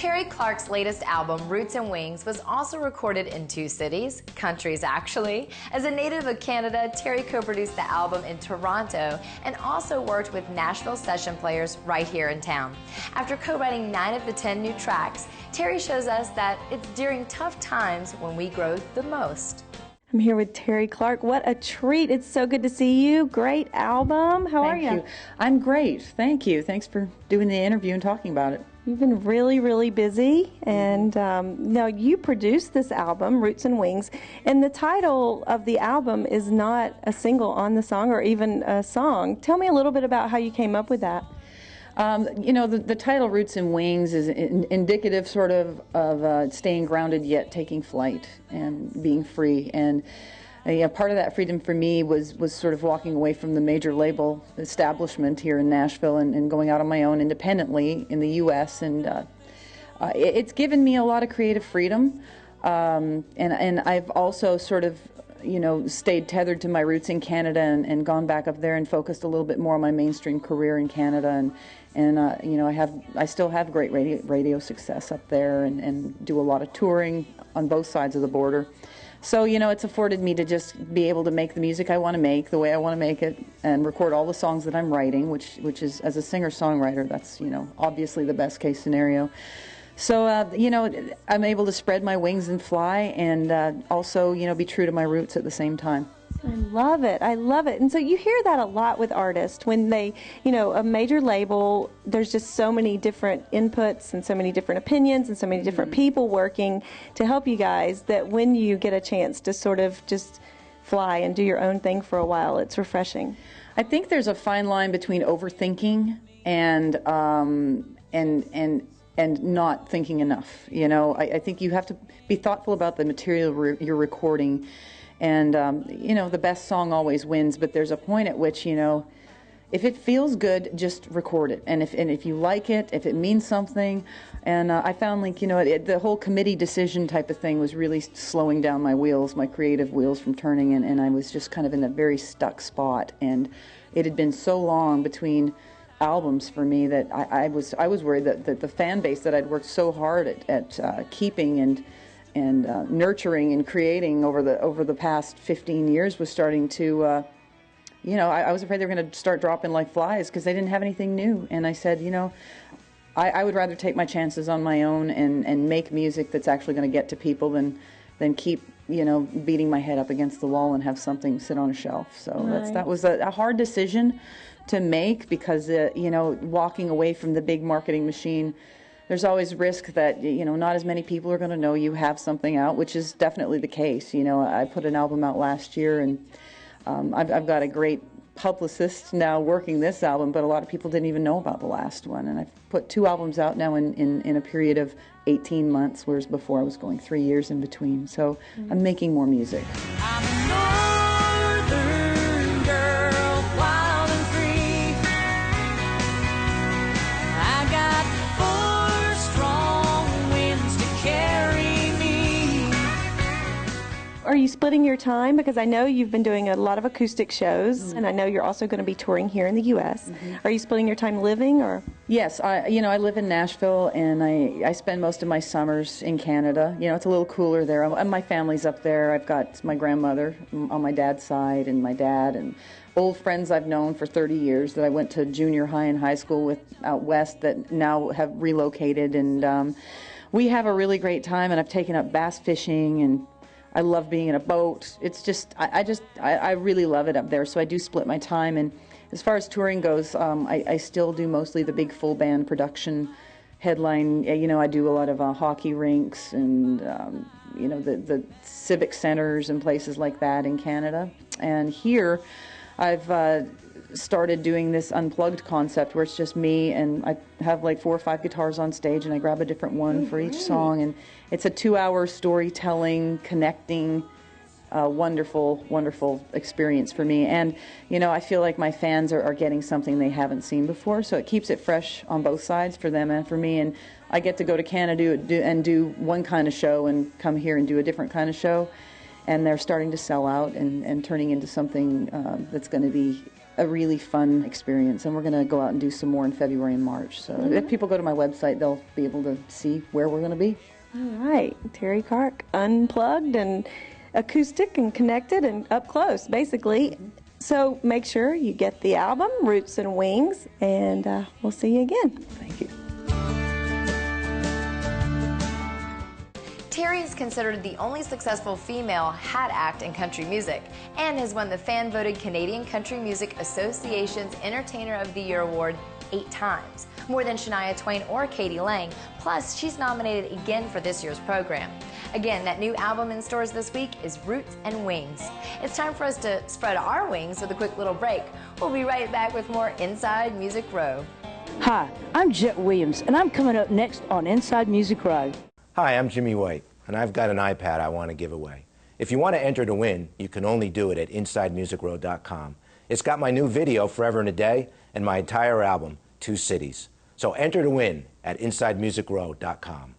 Terri Clark's latest album, Roots and Wings, was also recorded in 2 cities, countries actually. As a native of Canada, Terri co-produced the album in Toronto and also worked with Nashville session players right here in town. After co-writing 9 of the 10 new tracks, Terri shows us that it's during tough times when we grow the most. I'm here with Terri Clark. What a treat. It's so good to see you. Great album. How are you? Thank you. I'm great. Thank you. Thanks for doing the interview and talking about it. You've been really, really busy, and now you produced this album, Roots and Wings, and the title of the album is not a single on the song or even a song. Tell me a little bit about how you came up with that. You know, the title Roots and Wings is indicative sort of staying grounded yet taking flight and being free. And part of that freedom for me was sort of walking away from the major label establishment here in Nashville and going out on my own independently in the U.S. And it's given me a lot of creative freedom. And I've also sort of, you know, stayed tethered to my roots in Canada and gone back up there and focused a little bit more on my mainstream career in Canada. And you know, I still have great radio success up there and do a lot of touring on both sides of the border. So, you know, it's afforded me to just be able to make the music I want to make, the way I want to make it, and record all the songs that I'm writing, which is, as a singer-songwriter, that's, you know, obviously the best case scenario. So, you know, I'm able to spread my wings and fly and also, you know, be true to my roots at the same time. I love it. I love it. And so you hear that a lot with artists when they, you know, a major label, there's just so many different inputs and so many different opinions and so many different people working to help you guys that when you get a chance to sort of just fly and do your own thing for a while, it's refreshing. I think there's a fine line between overthinking and not thinking enough. You know, I think you have to be thoughtful about the material you're recording. And, you know, the best song always wins, but there's a point at which, you know, if it feels good, just record it. And if you like it, if it means something. And I found, like, you know, the whole committee decision type of thing was really slowing down my wheels, my creative wheels from turning. And I was just kind of in a very stuck spot. And it had been so long between albums for me that I was worried that the fan base that I'd worked so hard at keeping and nurturing and creating over the past 15 years was starting to, you know, I was afraid they were going to start dropping like flies because they didn't have anything new. And I said, you know, I would rather take my chances on my own and make music that's actually going to get to people than keep, you know, beating my head up against the wall and have something sit on a shelf. So Right. that was a hard decision to make because, you know, walking away from the big marketing machine, there's always risk that, you know, not as many people are going to know you have something out, which is definitely the case. You know, I put an album out last year, and I've got a great publicist now working this album, but a lot of people didn't even know about the last one. And I've put 2 albums out now in a period of 18 months, whereas before I was going 3 years in between. So I'm making more music. I'm a northern girl, wild and free. I got 4 strong winds to carry me. Are you splitting your time? Because I know you've been doing a lot of acoustic shows, and I know you're also going to be touring here in the U.S. Are you splitting your time living, or? Yes, you know, I live in Nashville, and I spend most of my summers in Canada. You know, it's a little cooler there. My family's up there. I've got my grandmother on my dad's side, and my dad, and old friends I've known for 30 years that I went to junior high and high school with out west that now have relocated, and we have a really great time, and I've taken up bass fishing, and I love being in a boat. It's just, I really love it up there, so I do split my time. And as far as touring goes, I still do mostly the big full band production headline. You know, I do a lot of hockey rinks and, you know, the civic centers and places like that in Canada. And here, I've started doing this unplugged concept where it's just me, and I have like 4 or 5 guitars on stage, and I grab a different one for each song, and it's a 2-hour storytelling, connecting, wonderful, wonderful experience for me. And, you know, I feel like my fans are getting something they haven't seen before, so it keeps it fresh on both sides for them and for me. And I get to go to Canada and do one kind of show and come here and do a different kind of show. And they're starting to sell out and turning into something that's going to be a really fun experience, and we're going to go out and do some more in February and March. So if people go to my website, they'll be able to see where we're going to be. All right, Terri Clark, unplugged and acoustic and connected and up close, basically. So make sure you get the album, Roots and Wings, and we'll see you again. Thank you. Terri is considered the only successful female hat act in country music and has won the fan-voted Canadian Country Music Association's Entertainer of the Year award 8 times, more than Shania Twain or Katie Lang. Plus, she's nominated again for this year's program. Again, that new album in stores this week is Roots and Wings. It's time for us to spread our wings with a quick little break. We'll be right back with more Inside Music Row. Hi, I'm Jet Williams, and I'm coming up next on Inside Music Row. Hi, I'm Jimmy White, and I've got an iPad I want to give away. If you want to enter to win, you can only do it at InsideMusicRow.com. It's got my new video, Forever and a Day, and my entire album, 2 Cities. So enter to win at InsideMusicRow.com.